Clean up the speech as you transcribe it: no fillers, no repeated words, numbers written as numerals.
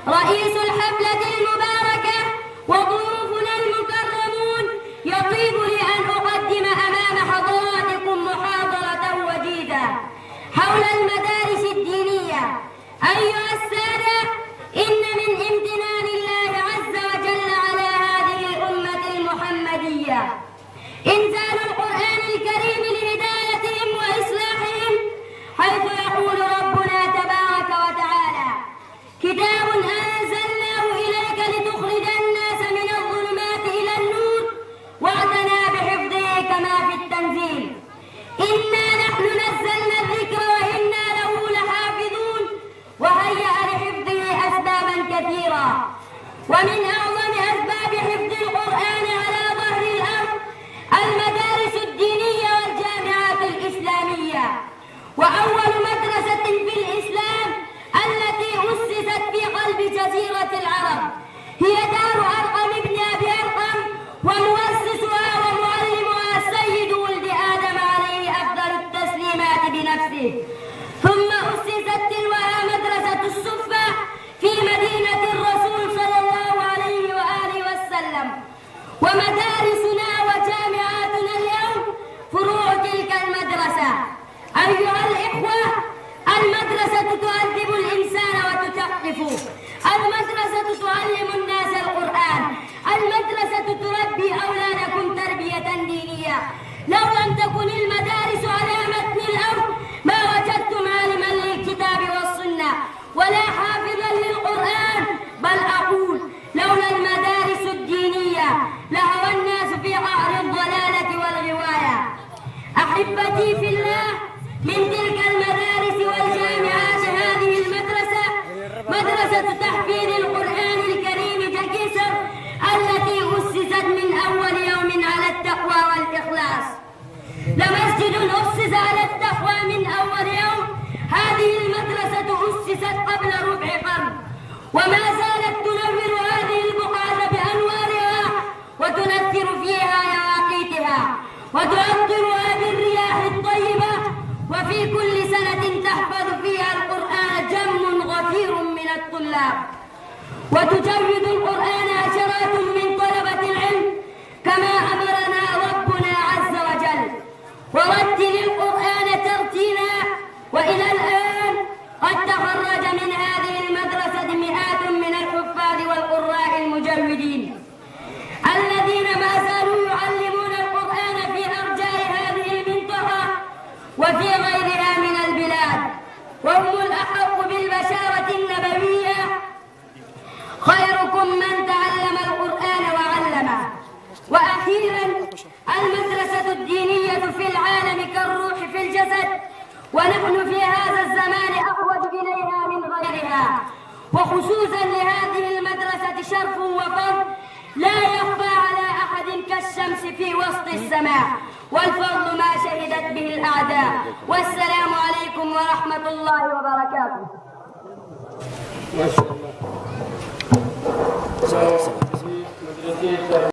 رئيس الحفلة المباركة وضيوفنا المكرمون، يطيب لي أن أقدم أمام حضراتكم محاضرة وجيزة حول المدارس الدينية. أيها السادة، إن من امتنان الله عز وجل على هذه الأمة المحمدية إنزال القرآن الكريم لهدايتهم وإصلاحهم، حيث يقول ربنا تبارك وتعالى: كتاب أنزلناه إليك لتخرج الناس من الظلمات إلى النور واعتنى بحفظه كما في التنزيل. إنا نحن نزلنا الذكر وإنا له لحافظون، وهيأ لحفظه أسبابا كثيرة، ومن أعظم أسباب حفظ القرآن على ظهر الأرض المدارس الدينية والجامعات الإسلامية. وأول مدرسة في الإسلام التي أسست في قلب جزيرة العرب هي دار أرقم بن أبي أرقم، ومؤسسها ومعلمها السيد ولد آدم عليه أفضل التسليمات بنفسه. ثم أسست تلوها مدرسة الصفة في مدينة الرسول صلى الله عليه وآله وسلم. ومدارسنا وجامعاتنا اليوم فروع تلك المدرسة. أيها الإخوة، المدرسة تؤدب الإنسان وتثقفه، المدرسة تعلم الناس القرآن، المدرسة تربي أولادكم تربية دينية. لو لم تكن المدارس على متن الأرض ما وجدتم عالما للكتاب والسنة ولا حافظا للقرآن، بل أقول لولا المدارس الدينية لهوى الناس في قعر الضلالة والغواية. أحبتي في الله، من تلك المدارس والجامعات هذه المدرسة، مدرسة تحفيظ القرآن الكريم جكيسر التي أسست من أول يوم على التقوى والإخلاص. لمسجد أسس على التقوى من أول يوم. هذه المدرسة أسست قبل ربع قرن، وما زالت تنور هذه البقعة بأنوارها وتنثر فيها يواقيتها وتعطرها بالرياح الطيبة. وفي كل سنة تحفظ فيها القرآن جم غفير من الطلاب، وتجود القرآن عشرات من طلبة العلم كما أمرنا ربنا عز وجل. ورتل القرآن ترتيلا. وإلى الآن قد تخرج من هذه المدرسة مئات من الحفاظ والقراء المجودين الذين ما زالوا يعلمون القرآن في أرجاء هذه المنطقة وفي غيرها من البلاد، وهم الأحق بالبشارة النبوية: خيركم من تعلم القرآن وعلمه. وأخيرا، المدرسة الدينية في العالم كالروح في الجسد، ونحن في هذا الزمان أحوج إليها من غيرها، وخصوصا لهذه المدرسة شرف وفضل لا يخفى على أحد كالشمس في وسط السماء، والفضل ما شهدت به الأعداء. والسلام عليكم ورحمة الله وبركاته. ما شاء الله.